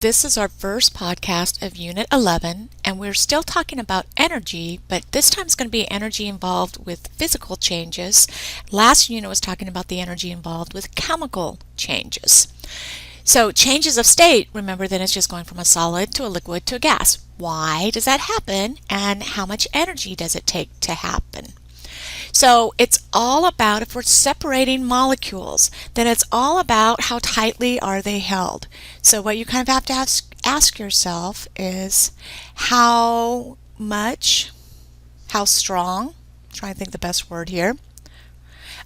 This is our first podcast of Unit 11, and we're still talking about energy, but this time it's going to be energy involved with physical changes. Last unit was talking about the energy involved with chemical changes. So changes of state, remember then it's just going from a solid to a liquid to a gas. Why does that happen, and how much energy does it take to happen? So it's all about, if we're separating molecules, then it's all about how tightly are they held. So what you kind of have to ask yourself is how strong, I'm trying to think the best word here,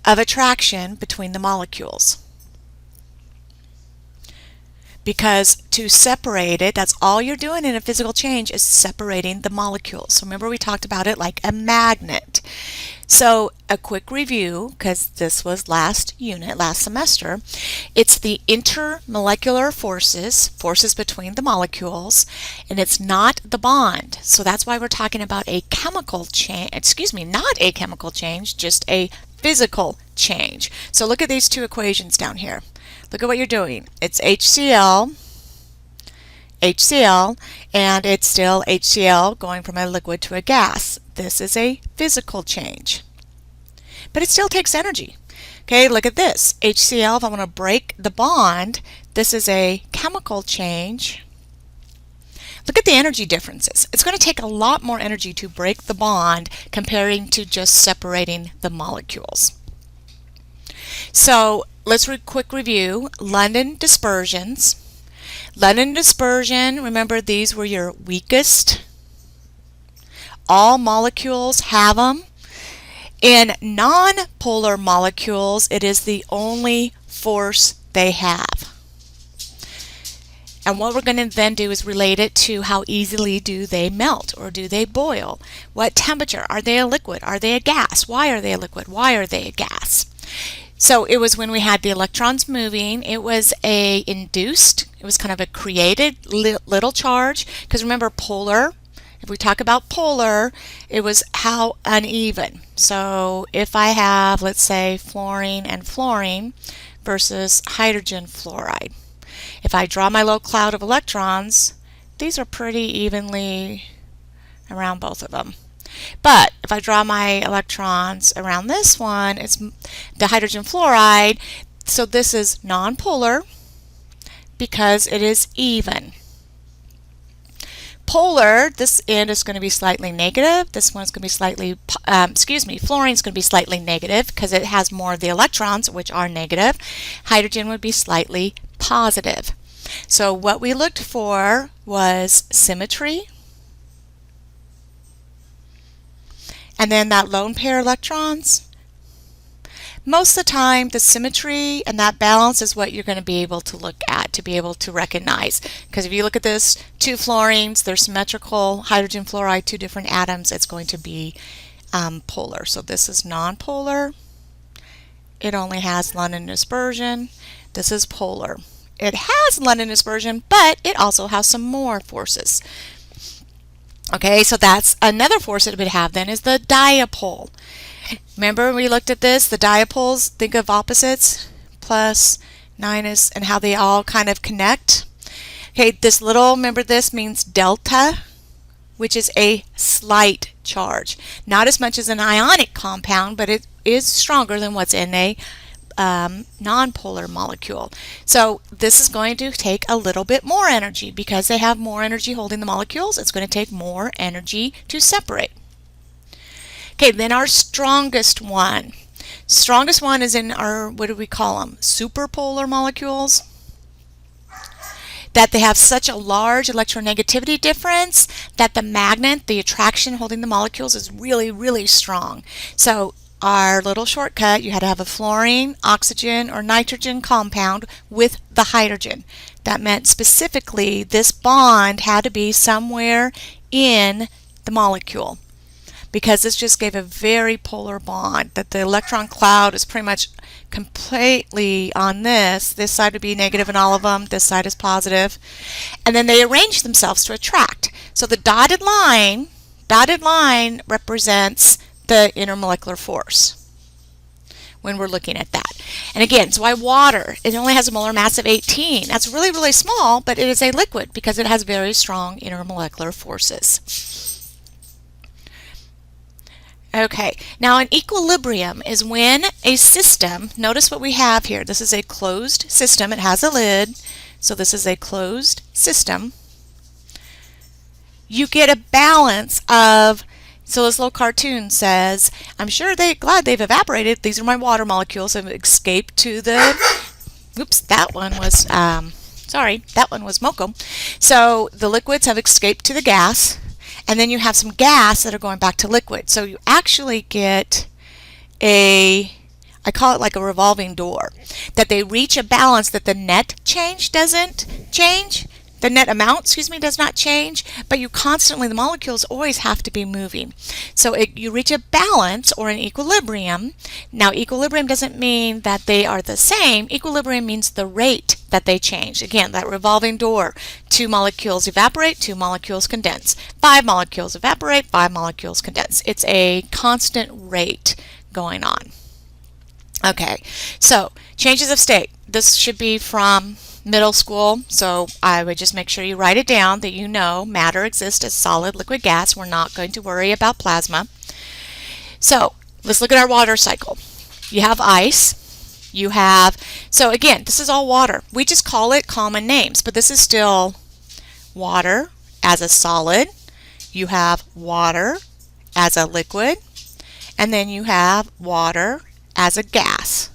of attraction between the molecules. Because to separate it, that's all you're doing in a physical change is separating the molecules. So remember we talked about it like a magnet. So a quick review, because this was last semester, it's the intermolecular forces between the molecules, and it's not the bond. So that's why we're talking about a chemical change, not a chemical change, just a physical change. So look at these two equations down here. Look at what you're doing. It's HCl, and it's still HCl going from a liquid to a gas. This is a physical change. But it still takes energy. Okay, look at this. HCl, if I want to break the bond, this is a chemical change. Look at the energy differences. It's going to take a lot more energy to break the bond comparing to just separating the molecules. So let's quick review London dispersions. London dispersion, remember these were your weakest. All molecules have them. In non-polar molecules, it is the only force they have. And what we're going to then do is relate it to how easily do they melt or do they boil. What temperature? Are they a liquid? Are they a gas? Why are they a liquid? Why are they a gas? So it was when we had the electrons moving, it was it was kind of a created little charge, because remember polar, if we talk about polar, it was how uneven. So if I have, let's say, fluorine and fluorine versus hydrogen fluoride, if I draw my little cloud of electrons, these are pretty evenly around both of them. But if I draw my electrons around this one, it's the hydrogen fluoride, so this is nonpolar because it is even. Polar, this end is going to be slightly negative. This one's going to be slightly, fluorine's going to be slightly negative because it has more of the electrons, which are negative. Hydrogen would be slightly positive. So what we looked for was symmetry. And then that lone pair electrons. Most of the time, the symmetry and that balance is what you're going to be able to look at, to be able to recognize. Because if you look at this, two fluorines, they're symmetrical, hydrogen fluoride, two different atoms, it's going to be polar. So this is nonpolar. It only has London dispersion. This is polar. It has London dispersion, but it also has some more forces. Okay, so that's another force that it would have then is the dipole. Remember we looked at this, the dipoles, think of opposites, plus, minus, and how they all kind of connect. Okay, this little, remember this means delta, which is a slight charge. Not as much as an ionic compound, but it is stronger than what's in a nonpolar molecule. So this is going to take a little bit more energy because they have more energy holding the molecules. It's going to take more energy to separate. Okay, then our strongest one. Strongest one is in our, what do we call them? Superpolar molecules. That they have such a large electronegativity difference that the magnet, the attraction holding the molecules, is really, really strong. So our little shortcut, you had to have a fluorine, oxygen, or nitrogen compound with the hydrogen. That meant specifically this bond had to be somewhere in the molecule, because this just gave a very polar bond, that the electron cloud is pretty much completely on this. This side would be negative in all of them, this side is positive. And then they arrange themselves to attract. So the dotted line represents the intermolecular force, when we're looking at that. And again, it's why water, it only has a molar mass of 18. That's really, really small, but it is a liquid because it has very strong intermolecular forces. Okay, now an equilibrium is when a system, notice what we have here. This is a closed system. It has a lid, so this is a closed system. You get a balance of, so this little cartoon says, I'm sure glad they've evaporated. These are my water molecules have escaped to the, oops, that one was, sorry, that one was Moco. So the liquids have escaped to the gas, and then you have some gas that are going back to liquid. So you actually get I call it like a revolving door, that they reach a balance that the net change doesn't change. The net amount, excuse me, does not change, but you constantly, the molecules always have to be moving. So you reach a balance or an equilibrium. Now, equilibrium doesn't mean that they are the same. Equilibrium means the rate that they change. Again, that revolving door. 2 molecules evaporate, 2 molecules condense. 5 molecules evaporate, 5 molecules condense. It's a constant rate going on. Okay, so changes of state. This should be from middle school, so I would just make sure you write it down that you know matter exists as solid, liquid, gas. We're not going to worry about plasma. So let's look at our water cycle. You have ice. You have, so again, this is all water. We just call it common names, but this is still water as a solid. You have water as a liquid, and then you have water as a gas.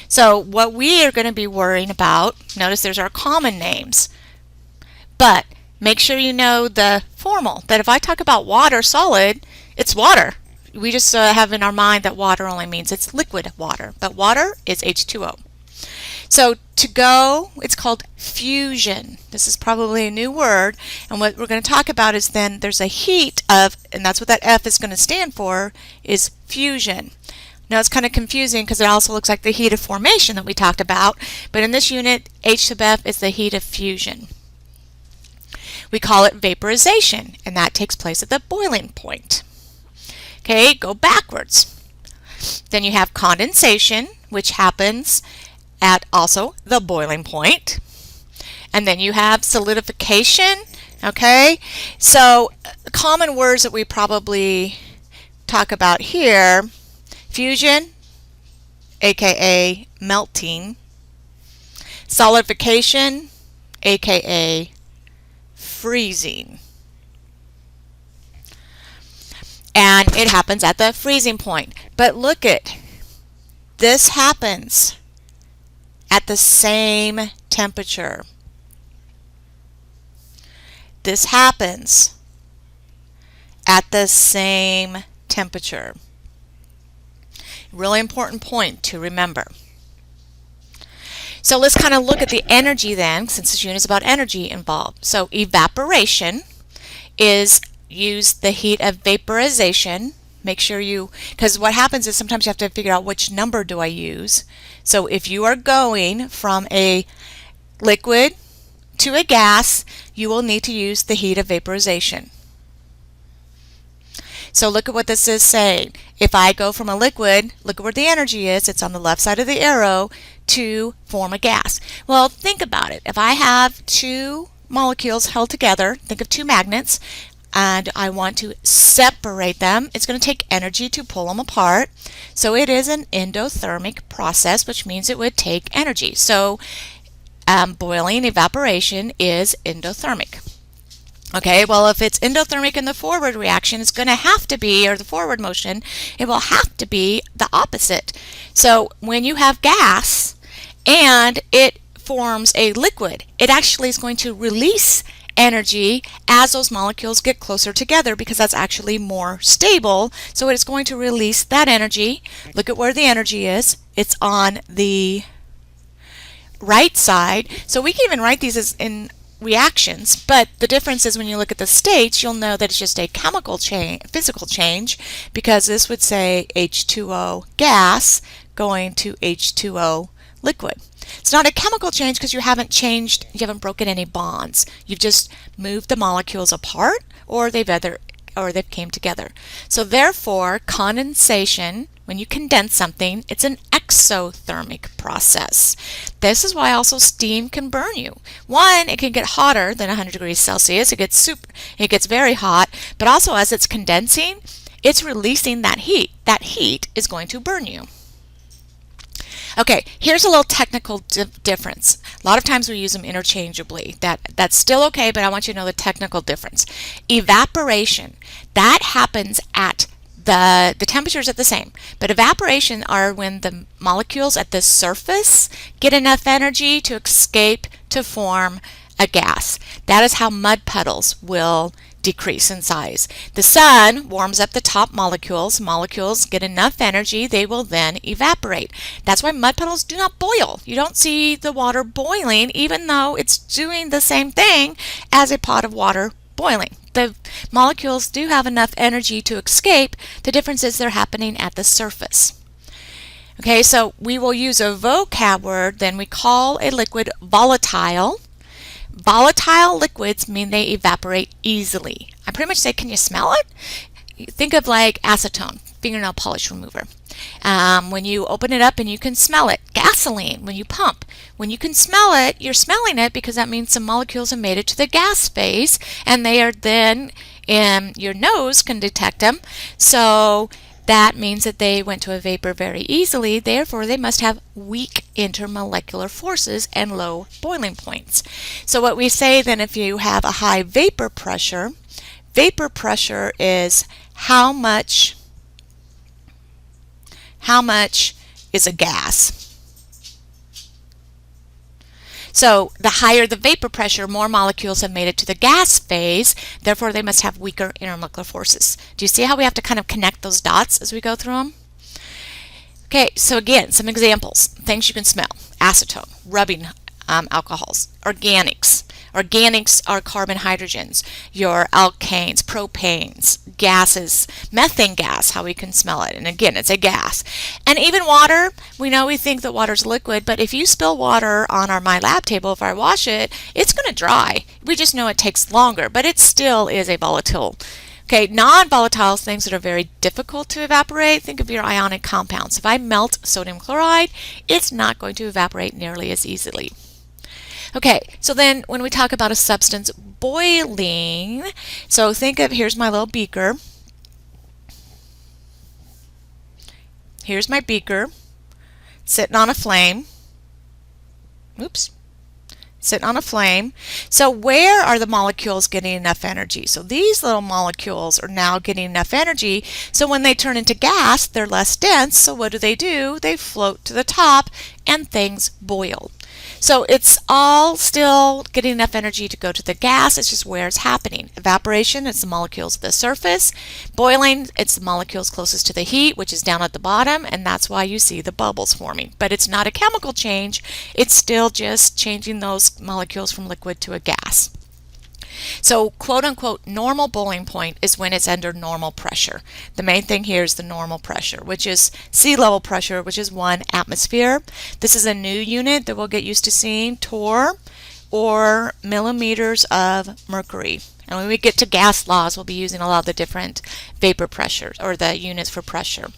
So what we are going to be worrying about, notice there's our common names, but make sure you know the formal, that if I talk about water solid, it's water. We just have in our mind that water only means it's liquid water, but water is H2O. So to go, it's called fusion. This is probably a new word, and what we're going to talk about is then there's a heat of, and that's what that F is going to stand for, is fusion. Now it's kind of confusing because it also looks like the heat of formation that we talked about, but in this unit, H sub F is the heat of fusion. We call it vaporization, and that takes place at the boiling point. Okay, go backwards. Then you have condensation, which happens at also the boiling point. And then you have solidification, okay? So common words that we probably talk about here, fusion, aka melting, solidification, aka freezing. And it happens at the freezing point. But look at, this happens at the same temperature. This happens at the same temperature. Really important point to remember. So let's kind of look at the energy then, since this unit is about energy involved. So evaporation is use the heat of vaporization. Make sure you, because what happens is sometimes you have to figure out which number do I use. So if you are going from a liquid to a gas, you will need to use the heat of vaporization. So look at what this is saying. If I go from a liquid, look at where the energy is, it's on the left side of the arrow, to form a gas. Well, think about it. If I have 2 molecules held together, think of 2 magnets, and I want to separate them, it's going to take energy to pull them apart. So it is an endothermic process, which means it would take energy. So boiling, evaporation is endothermic. Okay, well, if it's endothermic in the forward reaction, it's going to have to be, or the forward motion, it will have to be the opposite. So when you have gas and it forms a liquid, it actually is going to release energy as those molecules get closer together because that's actually more stable. So it's going to release that energy. Look at where the energy is. It's on the right side. So we can even write these as in reactions, but the difference is when you look at the states, you'll know that it's just a chemical change, physical change, because this would say H2O gas going to H2O liquid. It's not a chemical change because you haven't changed, you haven't broken any bonds. You've just moved the molecules apart, or they've came together. So therefore, condensation When you condense something, it's an exothermic process. This is why also steam can burn you. One, it can get hotter than 100 degrees Celsius. It gets very hot, but also as it's condensing, it's releasing that heat. That heat is going to burn you. Okay, here's a little technical difference. A lot of times we use them interchangeably. That's still okay, but I want you to know the technical difference. Evaporation, that happens at the temperatures are the same, but evaporation are when the molecules at the surface get enough energy to escape to form a gas. That is how mud puddles will decrease in size. The sun warms up the top molecules. Molecules get enough energy, they will then evaporate. That's why mud puddles do not boil. You don't see the water boiling, even though it's doing the same thing as a pot of water boiling. The molecules do have enough energy to escape. The difference is they're happening at the surface. Okay, so we will use a vocab word, then we call a liquid volatile. Volatile liquids mean they evaporate easily. I pretty much say, can you smell it? Think of like acetone, fingernail polish remover. When you open it up and you can smell it. Gasoline, when you pump. When you can smell it, you're smelling it because that means some molecules have made it to the gas phase, and they are then, your nose can detect them. So that means that they went to a vapor very easily. Therefore, they must have weak intermolecular forces and low boiling points. So what we say then, if you have a high vapor pressure is how much is a gas. So the higher the vapor pressure, more molecules have made it to the gas phase, therefore they must have weaker intermolecular forces. Do you see how we have to kind of connect those dots as we go through them? Okay, so again, some examples. Things you can smell. Acetone, rubbing alcohols, organics. Organics are carbon hydrogens, your alkanes, propanes, gases, methane gas, how we can smell it. And again, it's a gas. And even water, we think that water's liquid, but if you spill water on my lab table, if I wash it, it's going to dry. We just know it takes longer, but it still is a volatile. Okay, non-volatile things that are very difficult to evaporate. Think of your ionic compounds. If I melt sodium chloride, it's not going to evaporate nearly as easily. Okay, so then when we talk about a substance boiling, so think of, here's my little beaker. Here's my beaker sitting on a flame. Oops. Sitting on a flame. So where are the molecules getting enough energy? So these little molecules are now getting enough energy. So when they turn into gas, they're less dense. So what do? They float to the top and things boil. So it's all still getting enough energy to go to the gas. It's just where it's happening. Evaporation, it's the molecules at the surface. Boiling, it's the molecules closest to the heat, which is down at the bottom, and that's why you see the bubbles forming. But it's not a chemical change. It's still just changing those molecules from liquid to a gas. So quote-unquote normal boiling point is when it's under normal pressure. The main thing here is the normal pressure, which is sea level pressure, which is 1 atmosphere. This is a new unit that we'll get used to seeing, torr, or millimeters of mercury. And when we get to gas laws, we'll be using a lot of the different vapor pressures, or the units for pressure.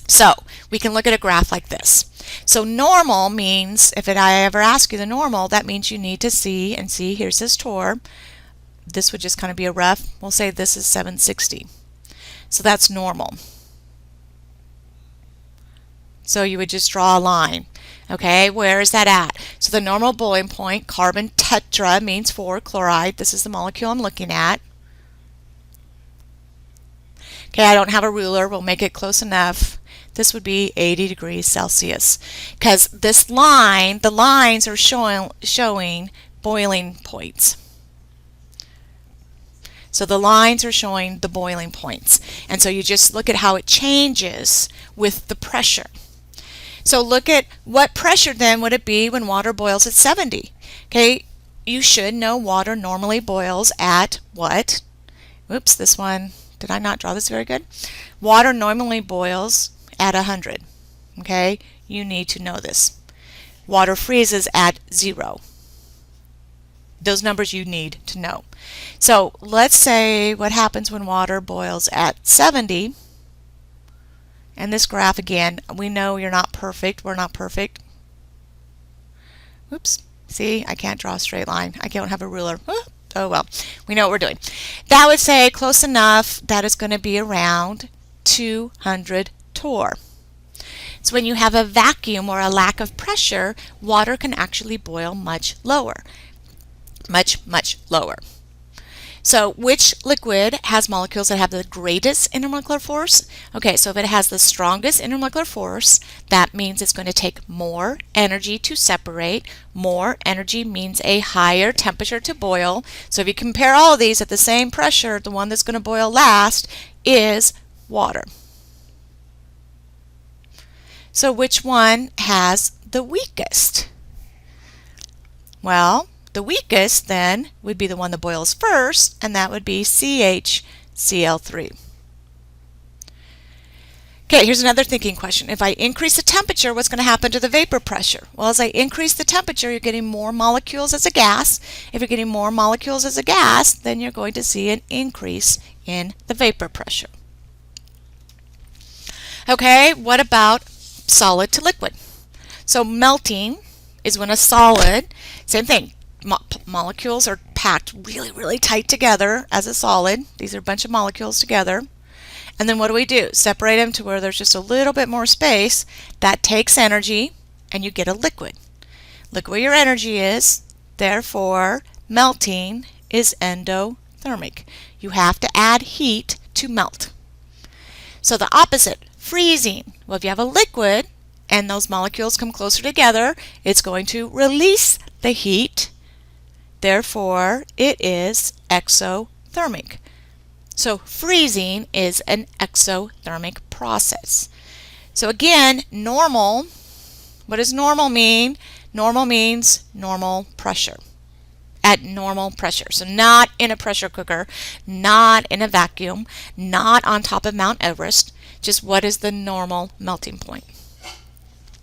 So we can look at a graph like this. So normal means, if I ever ask you the normal, that means you need to see, and see, here says torr. This would just kind of be a rough, we'll say this is 760. So that's normal. So you would just draw a line. Okay, where is that at? So the normal boiling point, carbon tetra means 4 chloride. This is the molecule I'm looking at. Okay, I don't have a ruler. We'll make it close enough. This would be 80 degrees Celsius. Because this line, the lines are showing boiling points. So the lines are showing the boiling points. And so you just look at how it changes with the pressure. So look at what pressure then would it be when water boils at 70. Okay, you should know water normally boils at what? Oops, this one, did I not draw this very good? Water normally boils at 100. Okay, you need to know this. Water freezes at 0. Those numbers you need to know. So let's say what happens when water boils at 70. And this graph, again, we know you're not perfect. We're not perfect. Oops. See, I can't draw a straight line. I don't have a ruler. Oh well, we know what we're doing. That would say close enough that it's going to be around 200 torr. So when you have a vacuum or a lack of pressure, water can actually boil much lower. Much, much lower. So which liquid has molecules that have the greatest intermolecular force? Okay, so if it has the strongest intermolecular force, that means it's going to take more energy to separate. More energy means a higher temperature to boil. So if you compare all of these at the same pressure, the one that's going to boil last is water. So which one has the weakest? Well, the weakest then would be the one that boils first, and that would be CHCl3. Okay, here's another thinking question. If I increase the temperature, what's going to happen to the vapor pressure? Well, as I increase the temperature, you're getting more molecules as a gas. If you're getting more molecules as a gas, then you're going to see an increase in the vapor pressure. Okay, what about solid to liquid? So melting is when a solid, same thing, molecules are packed really, really tight together as a solid. These are a bunch of molecules together. And then what do? Separate them to where there's just a little bit more space. That takes energy, and you get a liquid. Look where your energy is. Therefore, melting is endothermic. You have to add heat to melt. So the opposite, freezing. Well, if you have a liquid and those molecules come closer together, it's going to release the heat. Therefore, it is exothermic. So freezing is an exothermic process. So again, normal, what does normal mean? Normal means normal pressure. At normal pressure. So not in a pressure cooker, not in a vacuum, not on top of Mount Everest. Just what is the normal melting point?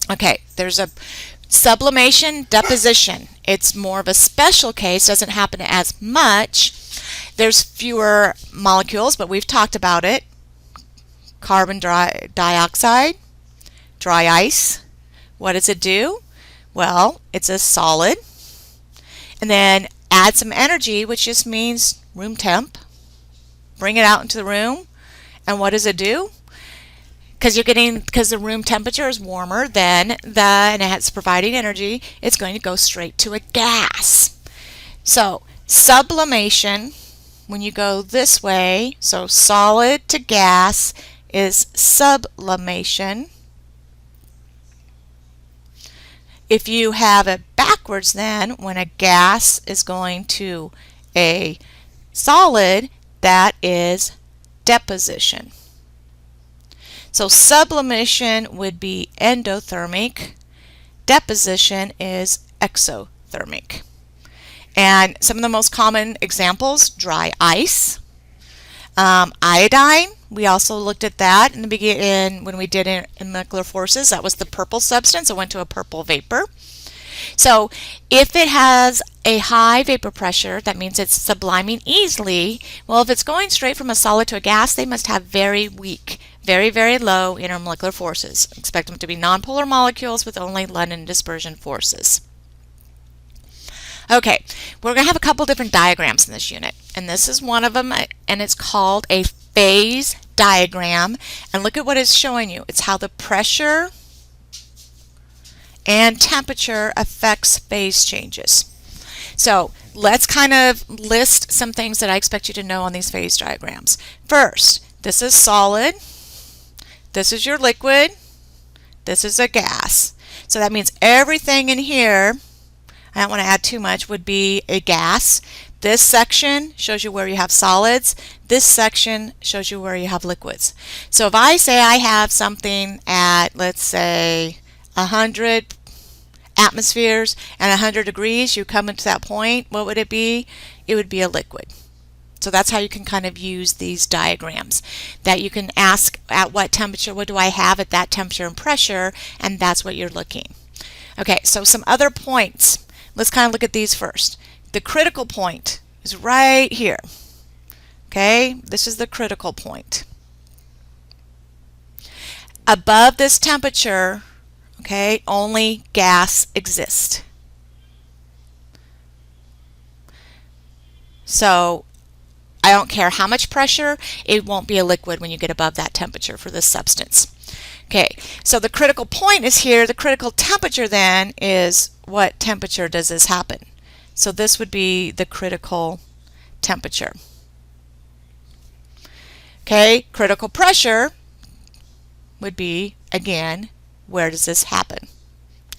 Okay, there's a sublimation, deposition. It's more of a special case, doesn't happen as much. There's fewer molecules, but we've talked about it. Carbon dioxide, dry ice. What does it do? Well, it's a solid. And then add some energy, which just means room temp. Bring it out into the room. And what does it do? Because the room temperature is warmer and it's providing energy, it's going to go straight to a gas. So sublimation, when you go this way, so solid to gas is sublimation. If you have it backwards then, when a gas is going to a solid, that is deposition. So sublimation would be endothermic. Deposition is exothermic. And some of the most common examples, dry ice. Iodine, we also looked at that in the beginning when we did intermolecular forces. That was the purple substance. It went to a purple vapor. So if it has a high vapor pressure, that means it's subliming easily. Well, if it's going straight from a solid to a gas, they must have very weak, very, very low intermolecular forces. Expect them to be nonpolar molecules with only London dispersion forces. Okay, we're going to have a couple different diagrams in this unit, and this is one of them, and it's called a phase diagram. And look at what it's showing you. It's how the pressure and temperature affects phase changes. So let's kind of list some things that I expect you to know on these phase diagrams. First, this is solid, this is your liquid, this is a gas. So that means everything in here, I don't want to add too much, would be a gas. This section shows you where you have solids. This section shows you where you have liquids. So if I say I have something at, let's say, 100 atmospheres and 100 degrees, you come into that point, what would it be? It would be a liquid. So that's how you can kind of use these diagrams, that you can ask at what temperature, what do I have at that temperature and pressure, and that's what you're looking. Okay, so some other points. Let's kind of look at these first. The critical point is right here. Okay, this is the critical point. Above this temperature, okay, only gas exists. So I don't care how much pressure, it won't be a liquid when you get above that temperature for this substance. Okay, so the critical point is here. The critical temperature then is what temperature does this happen? So this would be the critical temperature. Okay, critical pressure would be, again, where does this happen?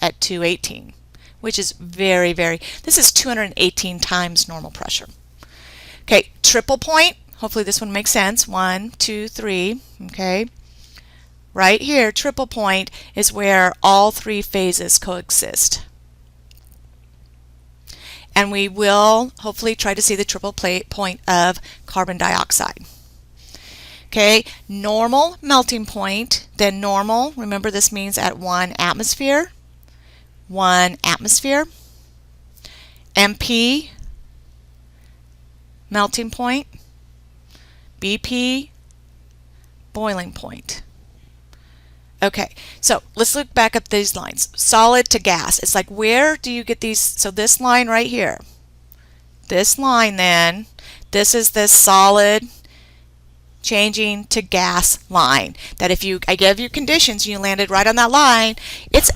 At 218, which is very, this is 218 times normal pressure. Okay, triple point, hopefully this one makes sense. 1, 2, 3, okay. Right here, triple point is where all three phases coexist. And we will hopefully try to see the triple point of carbon dioxide. Okay, normal melting point, then normal, remember this means at 1 atmosphere, 1 atmosphere. MP, melting point. BP, boiling point. Okay, so let's look back at these lines. Solid to gas. It's like, where do you get these? So this line right here. This line then, this is this solid changing to gas line. That if I give you conditions, you landed right on that line, it's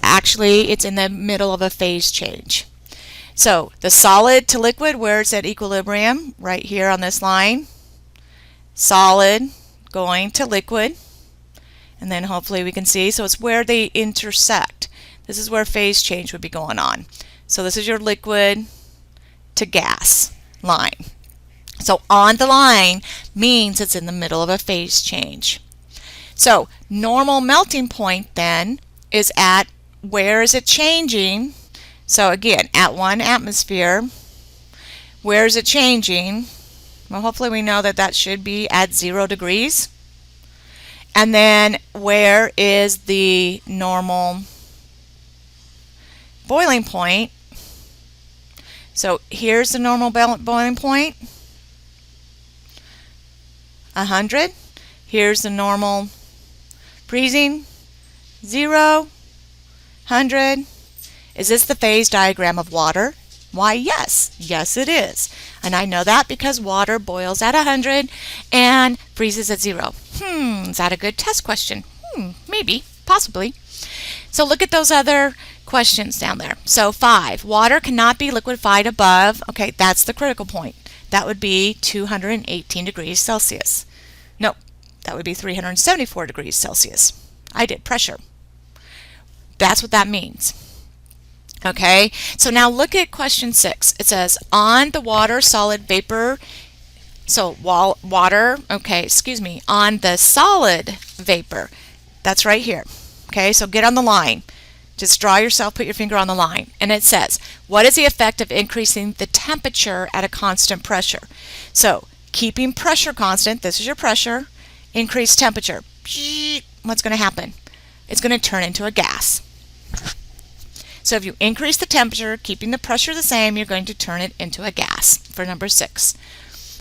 in the middle of a phase change. So the solid to liquid, where it's at equilibrium, right here on this line. Solid going to liquid. And then hopefully we can see, so it's where they intersect. This is where phase change would be going on. So this is your liquid to gas line. So on the line means it's in the middle of a phase change. So normal melting point then is at, where is it changing? So again, at 1 atmosphere, where is it changing? Well, hopefully we know that that should be at 0 degrees. And then where is the normal boiling point? So here's the normal boiling point, 100. Here's the normal freezing, 0, 100. Is this the phase diagram of water? Why, yes. Yes, it is. And I know that because water boils at 100 and freezes at 0. Is that a good test question? Maybe, possibly. So look at those other questions down there. So 5, water cannot be liquefied above, okay, that's the critical point. That would be 218 degrees Celsius. No, that would be 374 degrees Celsius. I did pressure. That's what that means. Okay, so now look at question 6. It says, on the water, solid, vapor, so water, okay, excuse me, on the solid vapor, that's right here. Okay, so get on the line. Just draw yourself, put your finger on the line. And it says, what is the effect of increasing the temperature at a constant pressure? So keeping pressure constant, this is your pressure, increase temperature. What's going to happen? It's going to turn into a gas. So if you increase the temperature, keeping the pressure the same, you're going to turn it into a gas for number 6.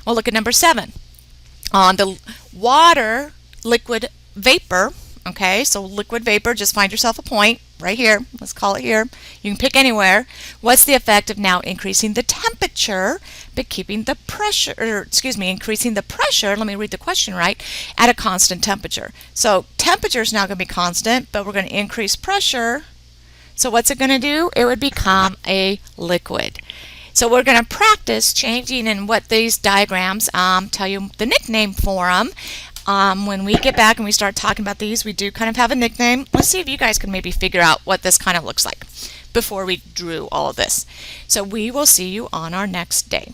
Well, look at number 7. On the water, liquid vapor, okay, so liquid vapor, just find yourself a point right here. Let's call it here. You can pick anywhere. What's the effect of now increasing the temperature but keeping the pressure, or excuse me, increasing the pressure, let me read the question right, at a constant temperature. So temperature is now going to be constant, but we're going to increase pressure. So what's it going to do? It would become a liquid. So we're going to practice changing in what these diagrams tell you the nickname for them. When we get back and we start talking about these, we do kind of have a nickname. Let's see if you guys can maybe figure out what this kind of looks like before we drew all of this. So we will see you on our next day.